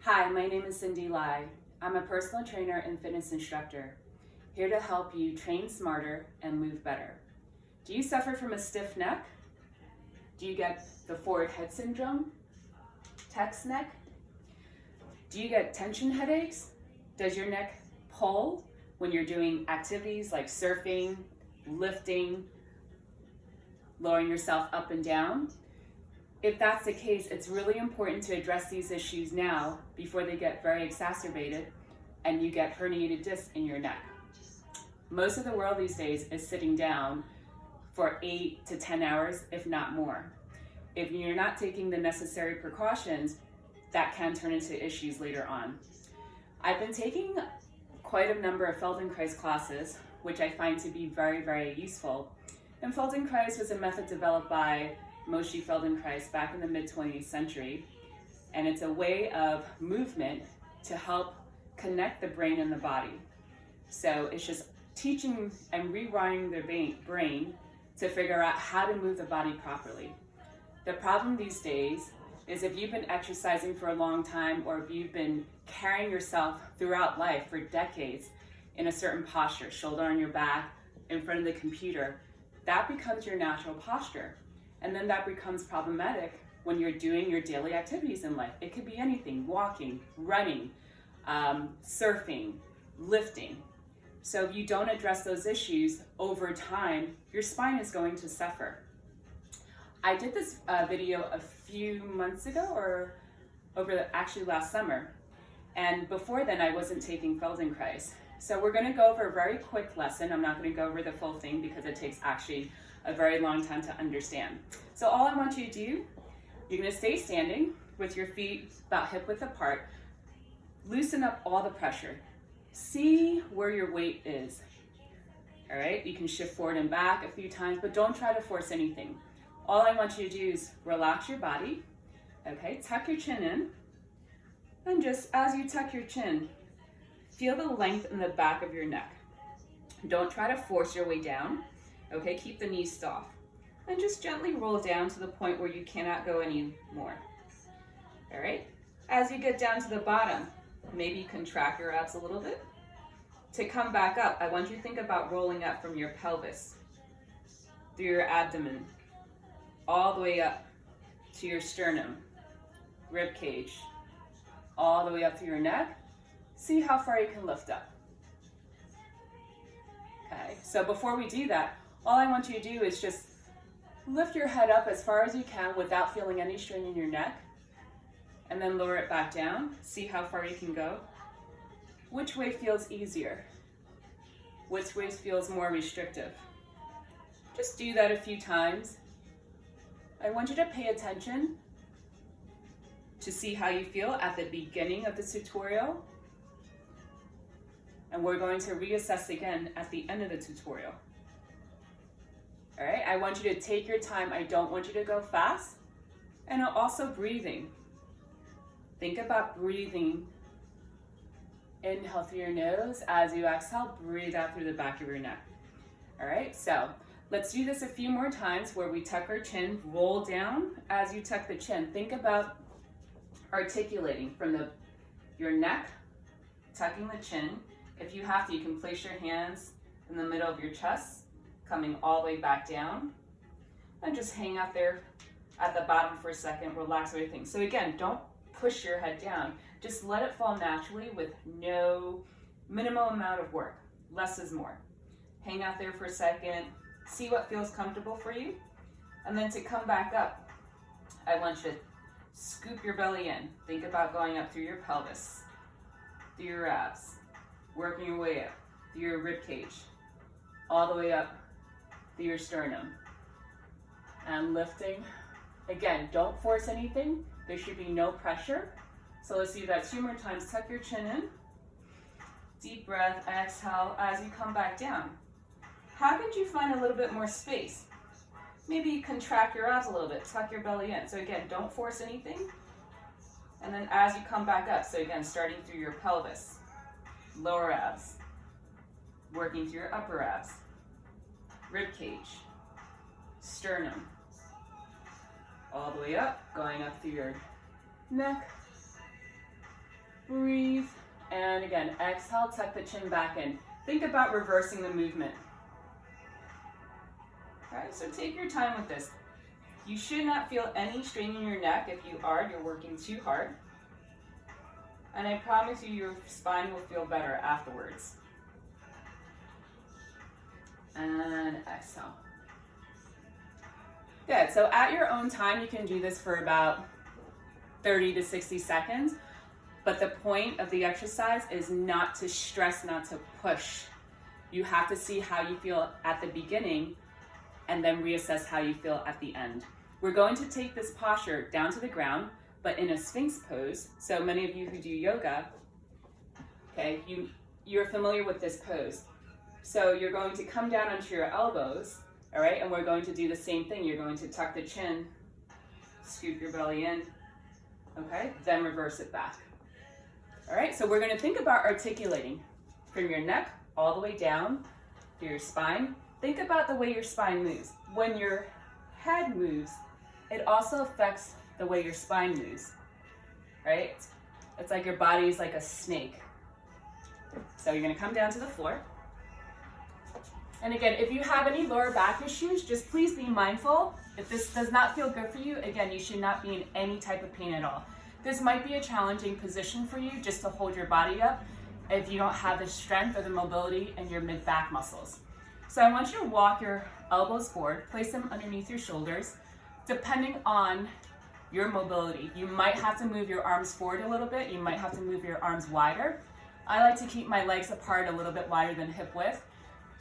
Hi, my name is Cindy Lai. I'm a personal trainer and fitness instructor, here to help you train smarter and move better. Do you suffer from a stiff neck? Do you get the forward head syndrome? Text neck? Do you get tension headaches? Does your neck pull when you're doing activities like surfing, lifting, lowering yourself up and down? If that's the case, it's really important to address these issues now before they get very exacerbated and you get herniated discs in your neck. Most of the world these days is sitting down for 8 to 10 hours, if not more. If you're not taking the necessary precautions, that can turn into issues later on. I've been taking quite a number of Feldenkrais classes, which I find to be very, very useful. And Feldenkrais was a method developed by Moshe Feldenkrais back in the mid-20th century, and it's a way of movement to help connect the brain and the body. So it's just teaching and rewiring the brain to figure out how to move the body properly. The problem these days is if you've been exercising for a long time, or if you've been carrying yourself throughout life for decades in a certain posture, shoulder on your back, in front of the computer, that becomes your natural posture. And then that becomes problematic when you're doing your daily activities in life. It could be anything: walking, running, surfing, lifting. So if you don't address those issues over time, your spine is going to suffer. I did this video a few months ago, or actually last summer. And before then, I wasn't taking Feldenkrais. So we're gonna go over a very quick lesson. I'm not gonna go over the full thing because it takes actually a very long time to understand. So all I want you to do, you're gonna stay standing with your feet about hip width apart. Loosen up all the pressure. See where your weight is. All right, you can shift forward and back a few times, but don't try to force anything. All I want you to do is relax your body. Okay, tuck your chin in. And just as you tuck your chin, feel the length in the back of your neck. Don't try to force your way down. Okay, keep the knees soft. And just gently roll down to the point where you cannot go anymore. All right, as you get down to the bottom, maybe contract your abs a little bit. To come back up, I want you to think about rolling up from your pelvis, through your abdomen, all the way up to your sternum, rib cage, all the way up to your neck. See how far you can lift up. Okay, so before we do that, all I want you to do is just lift your head up as far as you can without feeling any strain in your neck, and then lower it back down. See how far you can go. Which way feels easier? Which way feels more restrictive? Just do that a few times. I want you to pay attention to see how you feel at the beginning of the tutorial, and we're going to reassess again at the end of the tutorial. All right, I want you to take your time. I don't want you to go fast. And also breathing. Think about breathing. Inhale through your nose. As you exhale, breathe out through the back of your neck. All right, so let's do this a few more times where we tuck our chin, roll down. As you tuck the chin, think about articulating from your neck, tucking the chin. If you have to, you can place your hands in the middle of your chest, coming all the way back down, and just hang out there at the bottom for a second, relax everything. So again, don't push your head down. Just let it fall naturally with no minimal amount of work. Less is more. Hang out there for a second, see what feels comfortable for you, and then to come back up, I want you to scoop your belly in. Think about going up through your pelvis, through your abs, working your way up through your rib cage, all the way up through your sternum, and lifting. Again, don't force anything. There should be no pressure. So let's do that 2 more times. Tuck your chin in. Deep breath, exhale as you come back down. How could you find a little bit more space? Maybe contract your abs a little bit, tuck your belly in. So again, don't force anything. And then as you come back up, so again, starting through your pelvis, lower abs, working through your upper abs, rib cage, sternum, all the way up, going up through your neck, Breathe. And again, exhale, tuck the chin back in. Think about reversing the movement. All right, so take your time with this. You should not feel any strain in your neck. If you are, you're working too hard. And I promise you, your spine will feel better afterwards. And exhale. Good, so at your own time, you can do this for about 30 to 60 seconds. But the point of the exercise is not to stress, not to push. You have to see how you feel at the beginning and then reassess how you feel at the end. We're going to take this posture down to the ground, but in a Sphinx pose. So many of you who do yoga, okay, you're familiar with this pose. So you're going to come down onto your elbows, all right, and we're going to do the same thing. You're going to tuck the chin, scoop your belly in, okay, then reverse it back. All right, so we're going to think about articulating from your neck all the way down to your spine. Think about the way your spine moves. When your head moves, it also affects the way your spine moves, right? It's like your body is like a snake. So you're going to come down to the floor. And again, if you have any lower back issues, just please be mindful. If this does not feel good for you, again, you should not be in any type of pain at all. This might be a challenging position for you just to hold your body up if you don't have the strength or the mobility in your mid-back muscles. So I want you to walk your elbows forward, place them underneath your shoulders. Depending on your mobility, you might have to move your arms forward a little bit. You might have to move your arms wider. I like to keep my legs apart a little bit wider than hip width.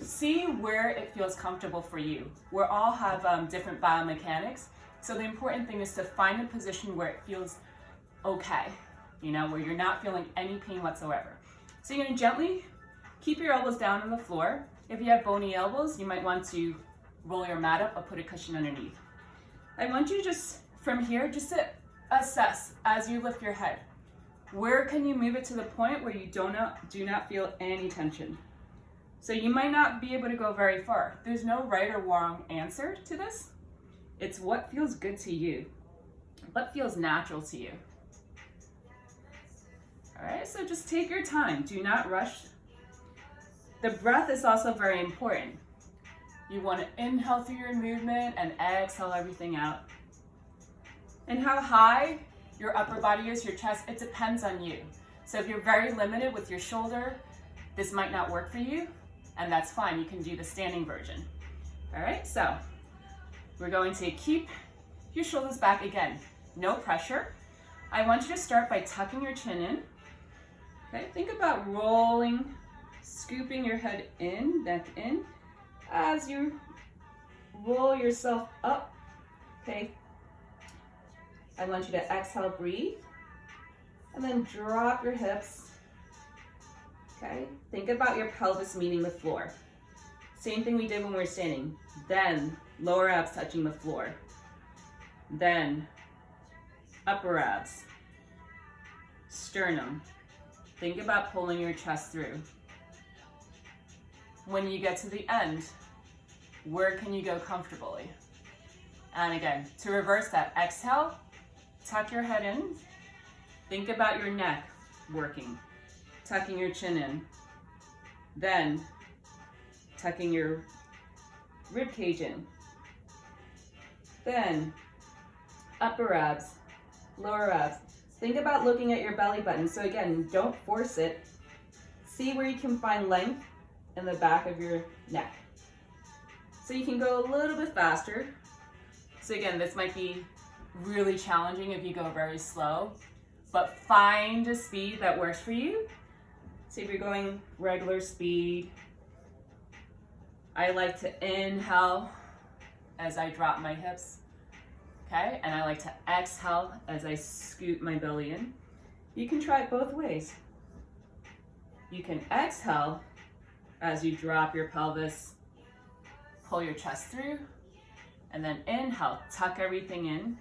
See where it feels comfortable for you. We all have different biomechanics. So the important thing is to find a position where it feels okay, you know, where you're not feeling any pain whatsoever. So you're gonna gently keep your elbows down on the floor. If you have bony elbows, you might want to roll your mat up or put a cushion underneath. I want you just, from here, just to assess as you lift your head. Where can you move it to the point where you do not feel any tension? So you might not be able to go very far. There's no right or wrong answer to this. It's what feels good to you. What feels natural to you. All right, so just take your time. Do not rush. The breath is also very important. You want to inhale through your movement and exhale everything out. And how high your upper body is, your chest, it depends on you. So if you're very limited with your shoulder, this might not work for you, and that's fine. You can do the standing version. All right, so we're going to keep your shoulders back again. No pressure. I want you to start by tucking your chin in. Okay, think about rolling, scooping your head in, neck in, as you roll yourself up. Okay, I want you to exhale, breathe, and then drop your hips. Okay, think about your pelvis meeting the floor. Same thing we did when we were standing. Then lower abs touching the floor. Then upper abs, sternum. Think about pulling your chest through. When you get to the end, where can you go comfortably? And again, to reverse that, exhale, tuck your head in. Think about your neck working, tucking your chin in. Then tucking your rib cage in. Then upper abs, lower abs. Think about looking at your belly button. So again, don't force it. See where you can find length in the back of your neck. So you can go a little bit faster. So again, this might be really challenging if you go very slow, but find a speed that works for you. So if you're going regular speed, I like to inhale as I drop my hips. Okay, and I like to exhale as I scoot my belly in. You can try it both ways. You can exhale as you drop your pelvis, pull your chest through, and then inhale, tuck everything in,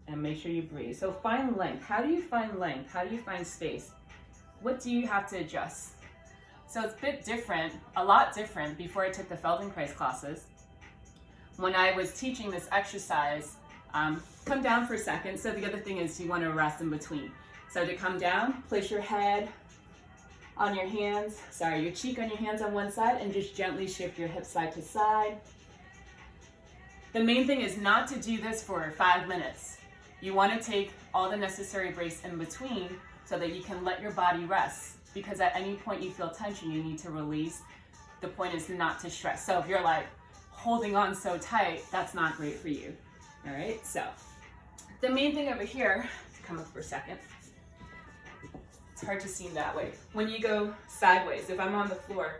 and make sure you breathe. So find length. How do you find length? How do you find space? What do you have to adjust? So it's a bit different, a lot different before I took the Feldenkrais classes. When I was teaching this exercise, Come down for a second. So the other thing is you want to rest in between. So to come down, place your head on your hands, your cheek on your hands on one side, and just gently shift your hips side to side. The main thing is not to do this for 5 minutes. You want to take all the necessary breaks in between so that you can let your body rest, because at any point you feel tension, you need to release. The point is not to stress. So if you're like holding on so tight, that's not great for you. All right, so the main thing over here, come up for a second. It's hard to see that way. When you go sideways, if I'm on the floor,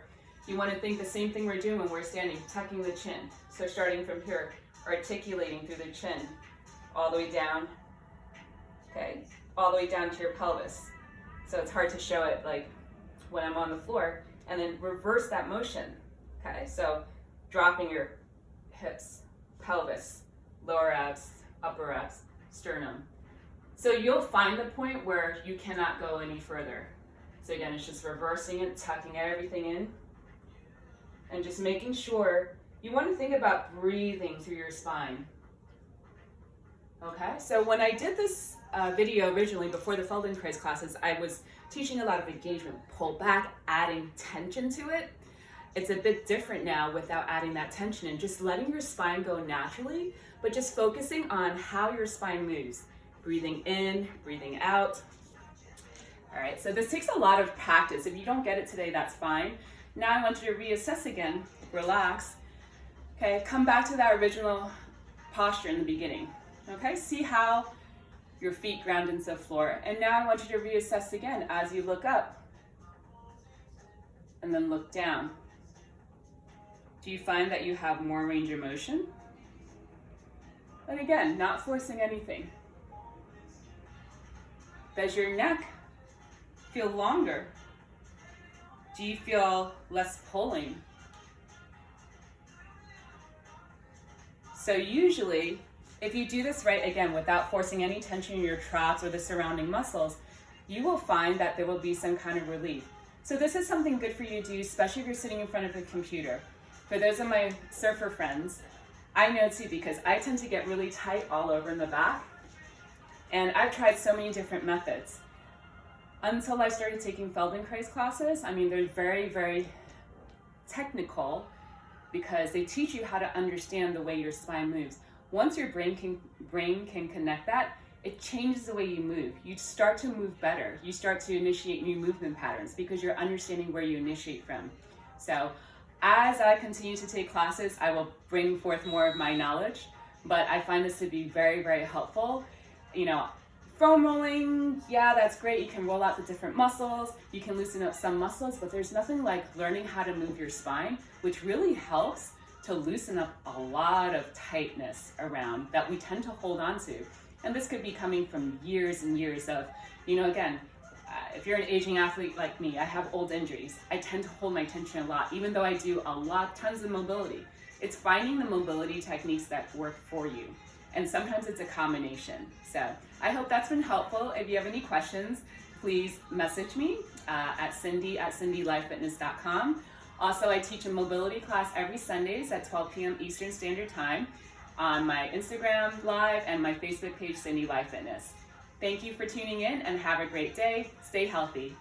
you want to think the same thing we're doing when we're standing, tucking the chin. So starting from here, articulating through the chin, all the way down, okay, all the way down to your pelvis. So it's hard to show it like when I'm on the floor, and then reverse that motion, okay? So dropping your hips, pelvis, lower abs, upper abs, sternum. So you'll find the point where you cannot go any further. So again, it's just reversing it, tucking everything in, and just making sure you want to think about breathing through your spine. Okay, so when I did this video originally before the Feldenkrais classes, I was teaching a lot of engagement, pull back, adding tension to it. It's a bit different now without adding that tension and just letting your spine go naturally, but just focusing on how your spine moves. Breathing in, breathing out. All right, so this takes a lot of practice. If you don't get it today, that's fine. Now I want you to reassess again, relax. Okay, come back to that original posture in the beginning. Okay, see how your feet ground into the floor. And now I want you to reassess again as you look up and then look down. Do you find that you have more range of motion? And again, not forcing anything. Does your neck feel longer? Do you feel less pulling? So usually, if you do this right, again, without forcing any tension in your traps or the surrounding muscles, you will find that there will be some kind of relief. So this is something good for you to do, especially if you're sitting in front of a computer. For those of my surfer friends, I know too, because I tend to get really tight all over in the back. And I've tried so many different methods. Until I started taking Feldenkrais classes, I mean, they're very, very technical because they teach you how to understand the way your spine moves. Once your brain can connect that, it changes the way you move. You start to move better. You start to initiate new movement patterns because you're understanding where you initiate from. So as I continue to take classes, I will bring forth more of my knowledge, but I find this to be very, very helpful. You know, foam rolling, yeah, that's great. You can roll out the different muscles. You can loosen up some muscles, but there's nothing like learning how to move your spine, which really helps to loosen up a lot of tightness around that we tend to hold on to. And this could be coming from years and years of, you know, again, if you're an aging athlete like me, I have old injuries. I tend to hold my tension a lot, even though I do tons of mobility. It's finding the mobility techniques that work for you. And sometimes it's a combination. So I hope that's been helpful. If you have any questions, please message me at cindy@cindylifefitness.com. Also, I teach a mobility class every Sundays at 12 p.m. Eastern Standard Time on my Instagram Live and my Facebook page, Cindy Life Fitness. Thank you for tuning in and have a great day. Stay healthy.